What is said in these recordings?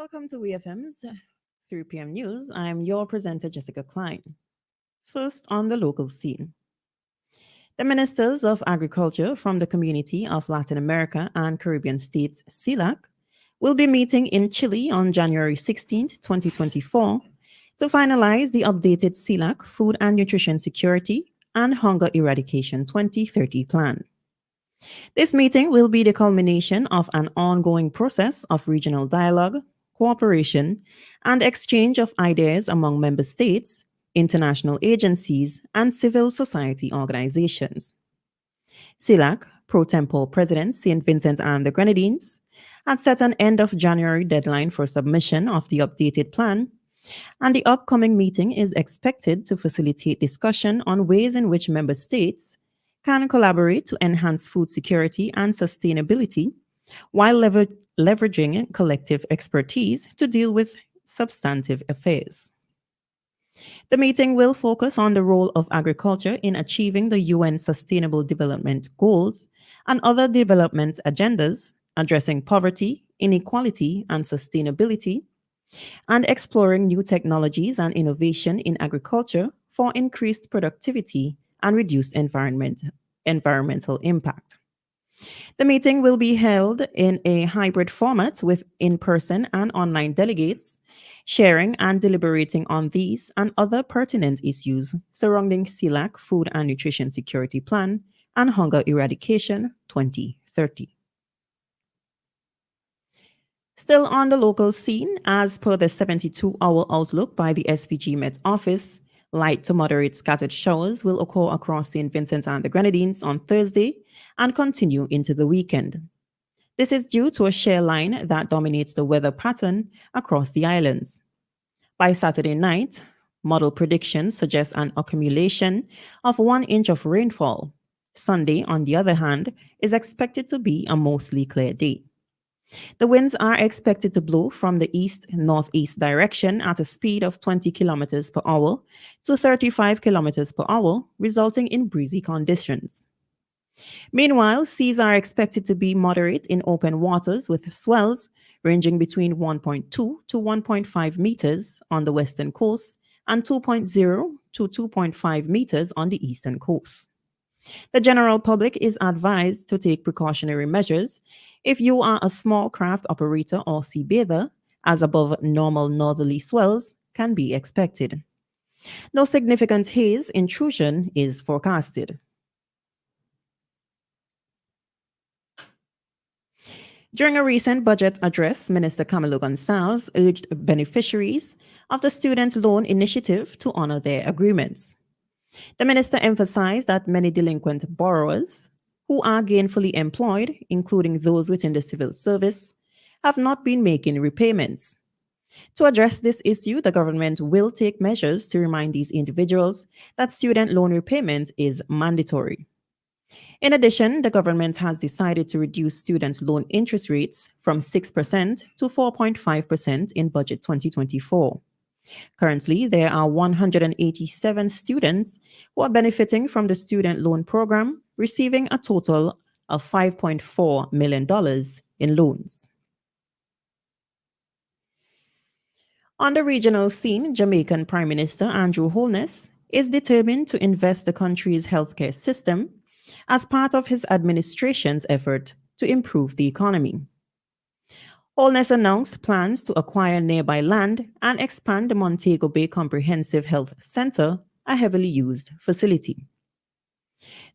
Welcome to WEFM's 3 p.m. News. I'm your presenter, Jessica Klein. First, on the local scene. The ministers of agriculture from the Community of Latin America and Caribbean States, CELAC, will be meeting in Chile on January 16th, 2024, to finalize the updated CELAC Food and Nutrition Security and Hunger Eradication 2030 plan. This meeting will be the culmination of an ongoing process of regional dialogue, cooperation, and exchange of ideas among member states, international agencies, and civil society organizations. CELAC, pro tempore President St. Vincent and the Grenadines, had set an end of January deadline for submission of the updated plan, and the upcoming meeting is expected to facilitate discussion on ways in which member states can collaborate to enhance food security and sustainability while leveraging collective expertise to deal with substantive affairs. The meeting will focus on the role of agriculture in achieving the UN Sustainable Development Goals and other development agendas addressing poverty, inequality, and sustainability, and exploring new technologies and innovation in agriculture for increased productivity and reduced environmental impact. The meeting will be held in a hybrid format with in person and online delegates, sharing and deliberating on these and other pertinent issues surrounding CELAC Food and Nutrition Security Plan and Hunger Eradication 2030. Still on the local scene, as per the 72-hour outlook by the SVG Met Office, light to moderate scattered showers will occur across St. Vincent and the Grenadines on Thursday and continue into the weekend. This is due to a shear line that dominates the weather pattern across the islands. By Saturday night, model predictions suggest an accumulation of 1 inch of rainfall. Sunday, on the other hand, is expected to be a mostly clear day. The winds are expected to blow from the east-northeast direction at a speed of 20 kilometers per hour to 35 kilometers per hour, resulting in breezy conditions. Meanwhile, seas are expected to be moderate in open waters with swells ranging between 1.2 to 1.5 meters on the western coast and 2.0 to 2.5 meters on the eastern coast. The general public is advised to take precautionary measures if you are a small craft operator or sea bather, as above normal northerly swells can be expected. No significant haze intrusion is forecasted. During a recent budget address, Minister Camilo Gonzalez urged beneficiaries of the Student Loan Initiative to honor their agreements. The minister emphasized that many delinquent borrowers who are gainfully employed, including those within the civil service, have not been making repayments. To address this issue, the government will take measures to remind these individuals that student loan repayment is mandatory. In addition, the government has decided to reduce student loan interest rates from 6% to 4.5% in budget 2024. Currently, there are 187 students who are benefiting from the student loan program, receiving a total of $5.4 million in loans. On the regional scene, Jamaican Prime Minister Andrew Holness is determined to invest the country's healthcare system as part of his administration's effort to improve the economy. Holness announced plans to acquire nearby land and expand the Montego Bay Comprehensive Health Center, a heavily used facility.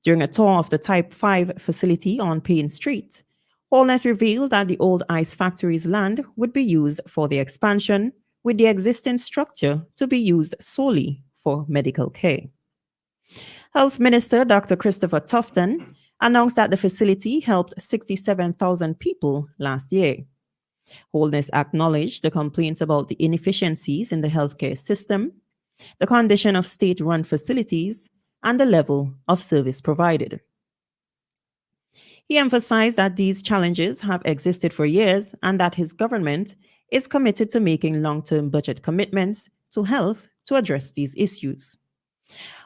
During a tour of the Type 5 facility on Payne Street, Holness revealed that the old ice factory's land would be used for the expansion, with the existing structure to be used solely for medical care. Health Minister Dr. Christopher Tufton announced that the facility helped 67,000 people last year. Holness acknowledged the complaints about the inefficiencies in the healthcare system, the condition of state-run facilities, and the level of service provided. He emphasized that these challenges have existed for years and that his government is committed to making long-term budget commitments to health to address these issues.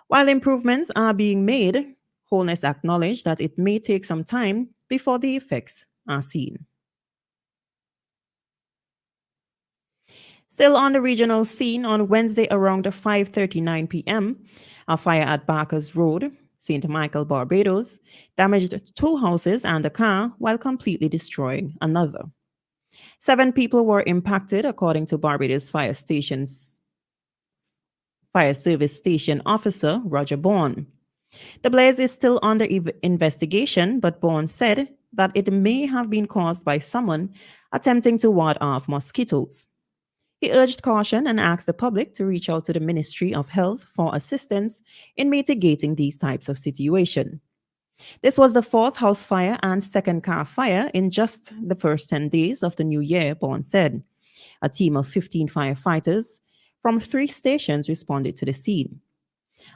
While improvements are being made, Holness acknowledged that it may take some time before the effects are seen. Still on the regional scene on Wednesday around 5:39 p.m., a fire at Barker's Road, St. Michael, Barbados, damaged two houses and a car while completely destroying another. Seven people were impacted, according to Barbados Fire Service Station Officer Roger Bourne. The blaze is still under investigation, but Bourne said that it may have been caused by someone attempting to ward off mosquitoes. He urged caution and asked the public to reach out to the Ministry of Health for assistance in mitigating these types of situations. This was the fourth house fire and second car fire in just the first 10 days of the new year, Bourne said. A team of 15 firefighters from three stations responded to the scene.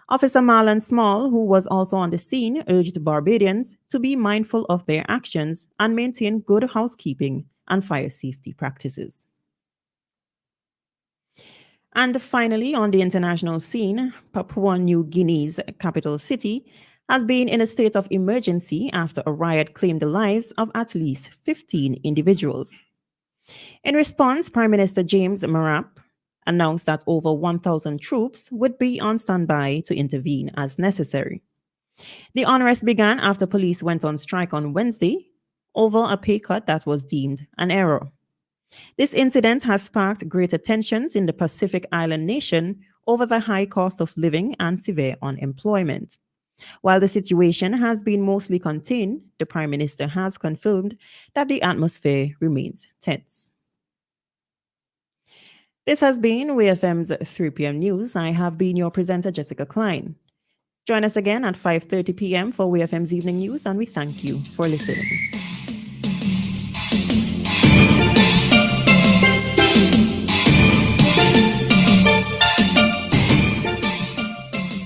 Officer Marlon Small, who was also on the scene, urged Barbadians to be mindful of their actions and maintain good housekeeping and fire safety practices. And finally, on the international scene, Papua New Guinea's capital city has been in a state of emergency after a riot claimed the lives of at least 15 individuals. In response, Prime Minister James Marap announced that over 1,000 troops would be on standby to intervene as necessary. The unrest began after police went on strike on Wednesday over a pay cut that was deemed an error. This incident has sparked greater tensions in the Pacific Island nation over the high cost of living and severe unemployment. While the situation has been mostly contained, the Prime Minister has confirmed that the atmosphere remains tense. This has been WEFM's 3 p.m. news. I have been your presenter, Jessica Klein. Join us again at 5:30 p.m. for WEFM's evening news, and we thank you for listening.